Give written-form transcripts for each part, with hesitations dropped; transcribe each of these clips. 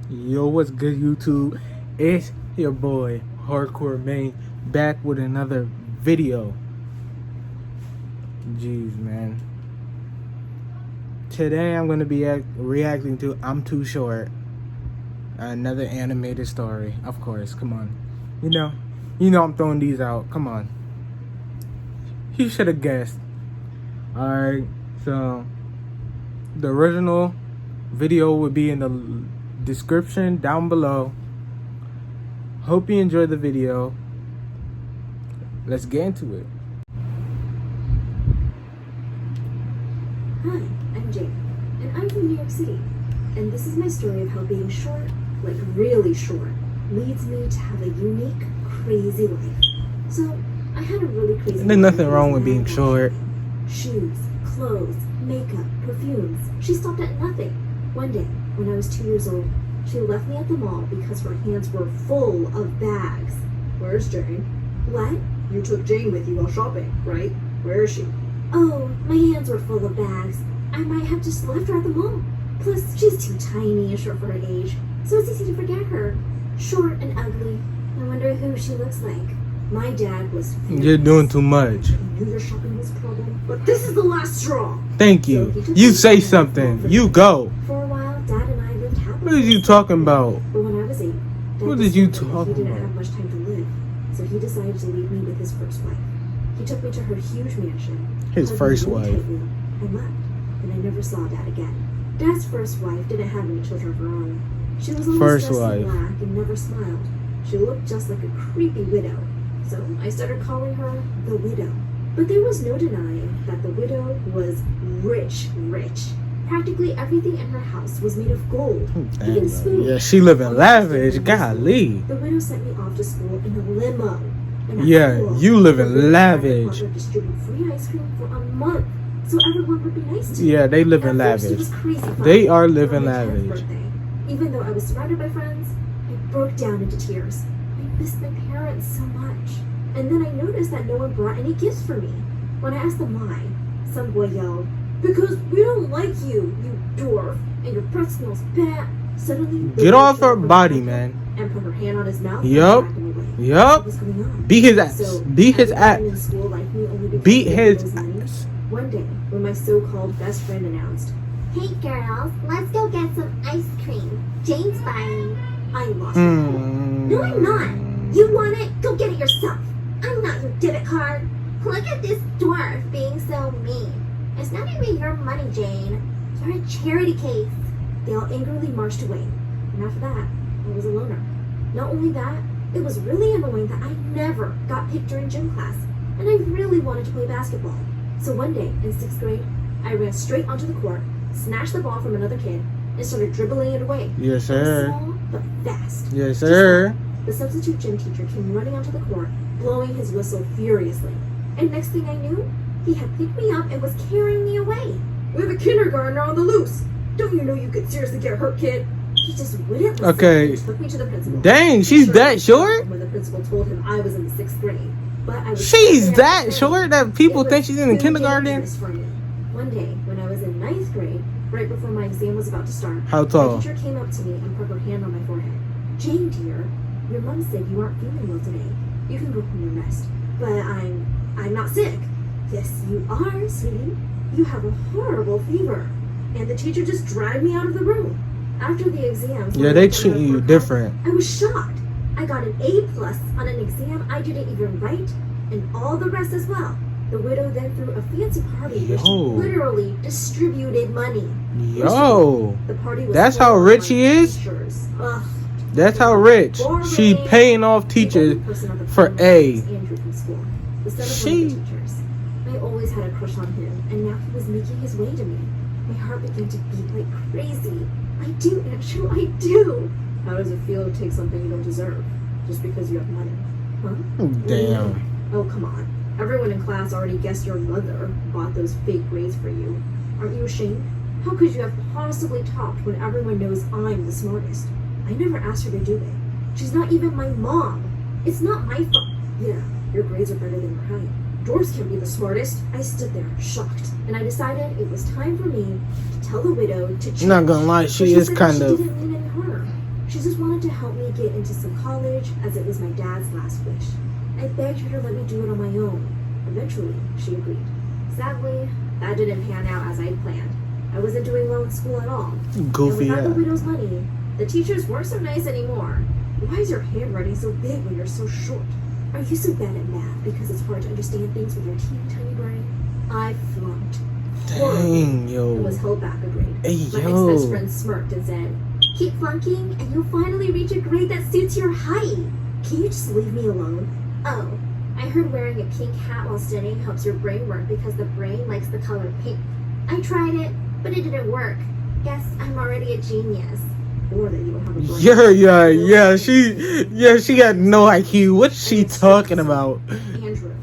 Yo, what's good, YouTube? It's your boy, Hardcore Main, back with another video. Jeez, man. Today I'm going to be reacting to I'm Too Short, another animated story. Of course, come on. You know I'm throwing these out. Come on. You should have guessed. Alright, so the original video will be in the description down below. Hope you enjoyed the video. Let's get into it. Hi, I'm Jane, and I'm from New York City. And this is my story of how being short, like really short, leads me to have a unique, crazy life. So, I had a really crazy life. There's nothing wrong with being short. Shoes, clothes, makeup, perfumes. She stopped at nothing. One day, when I was 2 years old, she left me at the mall because her hands were full of bags. Where's Jane? What? You took Jane with you while shopping, right? Where is she? Oh, my hands were full of bags. I might have just left her at the mall. Plus, she's too tiny and short for her age, so it's easy to forget her. Short and ugly. I wonder who she looks like. My dad was furious. You're doing too much. He knew your shopping was a problem, but this is the last straw. Thank you. You say something. You go. For a while, Dad and I lived happily. What are you talking about? But when I was 8, Dad What did you discovered talk he didn't about? have much time to live, so he decided to leave me with his first wife. He took me to her huge mansion. His hugged first me really wife. tightly, and left. And I never saw Dad again. Dad's first wife didn't have any children of her own. She was always First dressed wife. in black and never smiled. She looked just like a creepy widow. So I started calling her the widow. But there was no denying that the widow was rich. Practically everything in her house was made of gold. Even spoons. Yeah, she living lavish. Golly. The widow sent me off to school in a limo. And at Yeah, school, you living the widow lavish. had distribute free ice cream for a month, so everyone would be nice to me. Yeah, they living At first, it lavish. was crazy fun. They are On living my 10th lavish. birthday, even though I was surrounded by friends, I broke down into tears. I missed my parents so much. And then I noticed that no one brought any gifts for me. When I asked them why, some boy yelled, "Because we don't like you, you dwarf, and your breath smells bad." Suddenly, the Get widow off came her up body, behind him man. and put her hand on his mouth Yup. and dragged him away. Yup. What was going on? Beat his ass. So, Beat his ass. everyone in school liked me only because Beat I his was money. ass. One day, when my so-called best friend announced, "Hey girls, let's go get some ice cream. Jane's buying." I lost my cool. "No, I'm not. You want it? Go get it yourself. I'm not your debit card. Look at this dwarf being so mean. It's not even your money, Jane. You're a charity case." They all angrily marched away. And after that, I was a loner. Not only that, it was really annoying that I never got picked during gym class, and I really wanted to play basketball. So one day, in 6th grade, I ran straight onto the court, snatched the ball from another kid, and started dribbling it away. Yes, I was sir. small, but fast. Yes, sir. The substitute gym teacher came running onto the court, blowing his whistle furiously. And next thing I knew, he had picked me up and was carrying me away. "We have a kindergartner on the loose. Don't you know you could seriously get hurt, kid?" He just wouldn't listen Okay. and took me to the principal. Dang, she's that short? When the principal told him I was in the 6th grade. But I was She's very that upset. short that people It think was she's in the too kindergarten? dangerous for me. One day, when I was in 9th grade, right before my exam was about to start, How tall? my teacher came up to me and put her hand on my forehead. "Jane, dear, your mom said you aren't feeling well today. You can go home and rest." "But I'm not sick." "Yes, you are, sweetie. You have a horrible fever." And the teacher just dragged me out of the room. After the exam, Yeah, they treat you different. I was shocked. I got an A+ on an exam I didn't even write, and all the rest as well. The widow then threw a fancy party where she Yo. literally distributed money. Yo. The party was That's full how of rich my she is? teachers. Ugh. That's how rich. She paying off teachers The only person at the for party A. was Andrew from school, the son of one She- of the teachers. I always had a crush on him, and now he was making his way to me. My heart began to beat like crazy. "I do, Andrew, I do." "How does it feel to take something you don't deserve, just because you have money?" "Huh?" Damn. "Oh, come on. Everyone in class already guessed your mother bought those fake grades for you. Aren't you ashamed? How could you have possibly talked when everyone knows I'm the smartest? I never asked her to do it. She's not even my mom. It's not my fault." "Yeah, your grades are better than your height. Dwarfs can't be the smartest." I stood there, shocked, and I decided it was time for me to tell the widow to change. Not gonna lie, she But is said kind she of. didn't mean any harm. She just wanted to help me get into some college, as it was my dad's last wish. I begged her to let me do it on my own. Eventually, she agreed. Sadly, that didn't pan out as I'd planned. I wasn't doing well in school at all. Goofy, and without yeah. the widow's money, the teachers weren't so nice anymore. Why is your handwriting so big when you're so short? Are you so bad at math because it's hard to understand things with your teeny tiny brain? I flunked. Dang, I was yo. held back a grade. Hey, My yo. ex-best friend smirked and said, "Keep flunking and you'll finally reach a grade that suits your height. Can you just leave me alone?" Oh, I heard wearing a pink hat while studying helps your brain work because the brain likes the color pink. I tried it, but it didn't work. Guess I'm already a genius. Or that you don't have a brain. She got no IQ. What's she talking about? Andrew,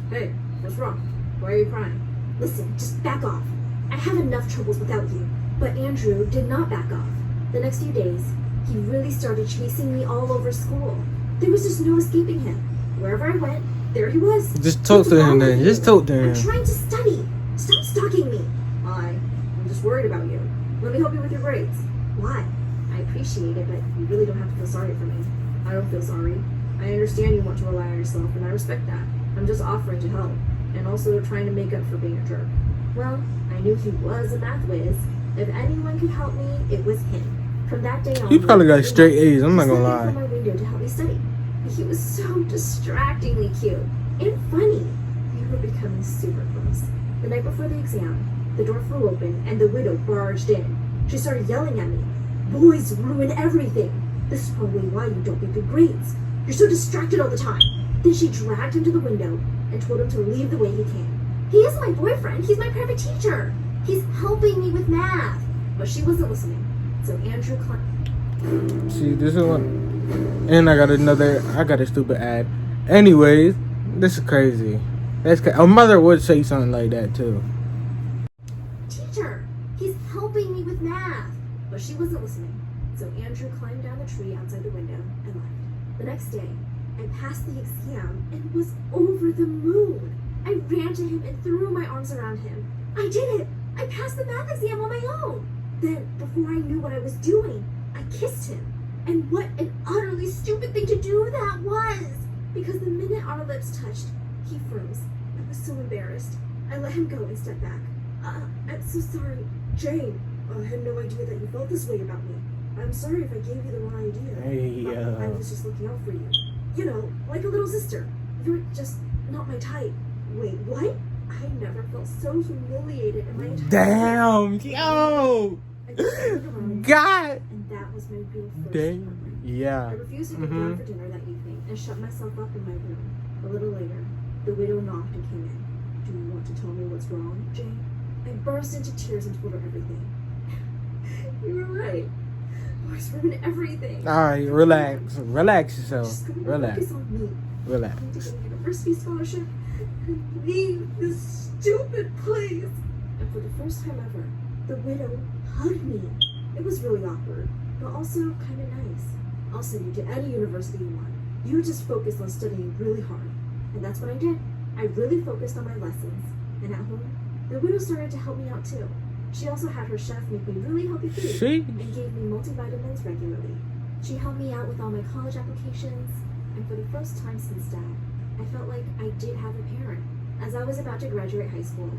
hey, what's wrong? Why are you crying? Listen, just back off. I have enough troubles without you. But Andrew did not back off. The next few days, he really started chasing me all over school. There was just no escaping him. Wherever I went, there he was. Just talk to him then. Just talk to I'm him. trying to study. Stop stalking me. I'm just worried about you. Let me help you with your grades. Why? I appreciate it, but you really don't have to feel sorry for me. I don't feel sorry. I understand you want to rely on yourself, and I respect that. I'm just offering to help, and also trying to make up for being a jerk. Well, I knew he was a math whiz. If anyone could help me, it was him. From that day on, He probably got straight A's. I'm not gonna From lie. my window to help me study. He was so distractingly cute and funny. We were becoming super close. The night before the exam, the door flew open and the widow barged in. She started yelling at me. "Boys ruin everything. This is probably why you don't get good grades. You're so distracted all the time." Then she dragged him to the window and told him to leave the way he came. "He is my boyfriend. He's my private teacher. He's helping me with math." But she wasn't listening. So Andrew climbed. See, this is one. And I got a stupid ad. Anyways, this is crazy. A mother would say something like that too. "Teacher, he's helping me with math." But she wasn't listening. So Andrew climbed down the tree outside the window and left. The next day, I passed the exam and was over the moon. I ran to him and threw my arms around him. I did it! I passed the math exam on my own! Then, before I knew what I was doing, I kissed him. And what an utterly stupid thing to do that was! Because the minute our lips touched, he froze. I was so embarrassed. I let him go and stepped back. I'm so sorry. Jane, I had no idea that you felt this way about me. I'm sorry if I gave you the wrong idea. Hey, I was just looking out for you. You know, like a little sister. You're just not my type. Wait, what? I never felt so humiliated in my entire Damn, life. yo, I just turned around, God, and that was my real first damn, heartbreak. I yeah. refused to go down for dinner that evening and shut myself up in my room. A little later, the widow knocked and came in. "Do you want to tell me what's wrong, Jane?" I burst into tears and told her everything. "You were right. Boys ruin everything. All right, relax yourself, Just gonna relax, focus on me. relax. I need to get a university scholarship and leave this stupid place." And for the first time ever, the widow hugged me. It was really awkward, but also kind of nice. "I'll send you to any university you want. You just focus on studying really hard." And that's what I did. I really focused on my lessons. And at home, the widow started to help me out too. She also had her chef make me really healthy food She, and gave me multivitamins regularly. She helped me out with all my college applications, and for the first time since that, I felt like I did have a parent. As I was about to graduate high school,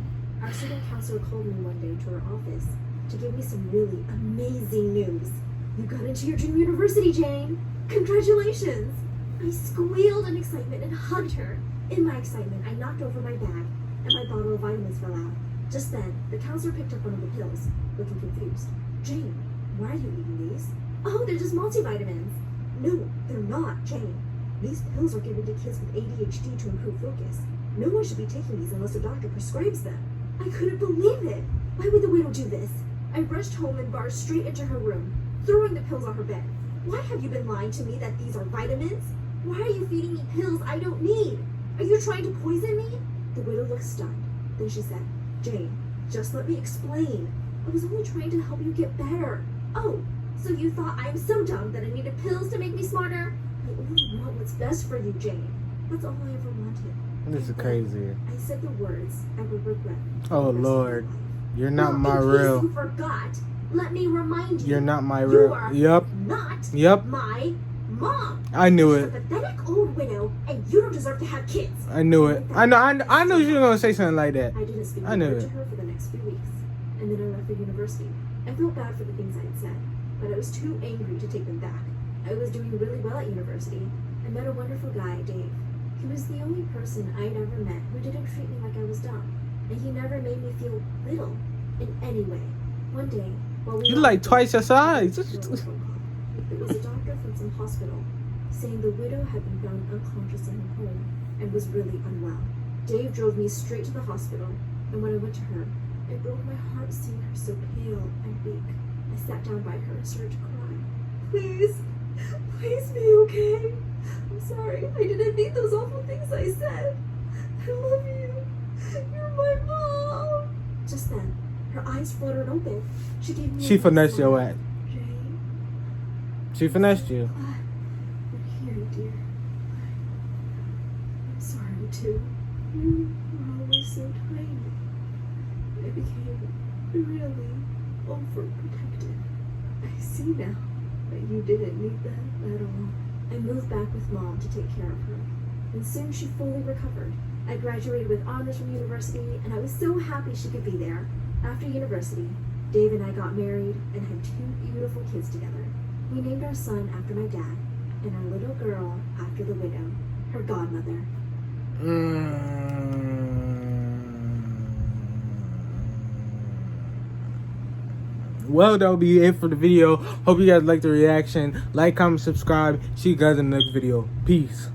our student counselor called me one day to her office to give me some really amazing news. "You got into your dream university, Jane! Congratulations!" I squealed in excitement and hugged her. In my excitement, I knocked over my bag, and my bottle of vitamins fell out. Just then, the counselor picked up one of the pills, looking confused. "Jane, why are you eating these?" "Oh, they're just multivitamins." "No, they're not, Jane. These pills are given to kids with ADHD to improve focus. No one should be taking these unless a doctor prescribes them." I couldn't believe it. Why would the widow do this? I rushed home and barged straight into her room, throwing the pills on her bed. "Why have you been lying to me that these are vitamins? Why are you feeding me pills I don't need? Are you trying to poison me?" The widow looked stunned. Then she said, "Jane, just let me explain. I was only trying to help you get better." "Oh, so you thought I'm so dumb that I needed pills to make me smarter?" "I only want what's best for you, Jane. That's all I ever wanted." this is crazy. I said the words I would regret. Oh the rest of my Lord, life. you're not Well, my in case real. you forgot, Let me remind you. You're not my You real. are Yep. not Yep. my mom. I knew She's it. a pathetic old widow, and you don't deserve to have kids. I knew it. I knew you were gonna say something like that. I didn't speak I a knew word it. to her for the next few weeks, and then I left for university. I felt bad for the things I had said, but I was too angry to take them back. I was doing really well at university. I met a wonderful guy, Dave. He was the only person I'd ever met who didn't treat me like I was dumb, and he never made me feel little in any way. One day, while we You're were like twice your size. It was a doctor from some hospital saying the widow had been found unconscious in her home and was really unwell. Dave drove me straight to the hospital, and when I went to her, it broke my heart seeing her so pale and weak. I sat down by her and started to cry. Please be okay. I'm sorry. I didn't mean those awful things I said. I love you. You're my mom. Just then, her eyes fluttered open. She gave me She a finessed smile. your ass. Jane, She finessed you. glad you're here, dear. I'm sorry, too. You were always so tiny. I became really overprotective. I see now that you didn't need that at all. I moved back with Mom to take care of her, and soon she fully recovered. I graduated with honors from university, and I was so happy she could be there. After university, Dave and I got married and had 2 beautiful kids together. We named our son after my dad, and our little girl after the widow, her godmother. Well, that'll be it for the video. Hope you guys liked the reaction. Like, comment, subscribe. See you guys in the next video. Peace.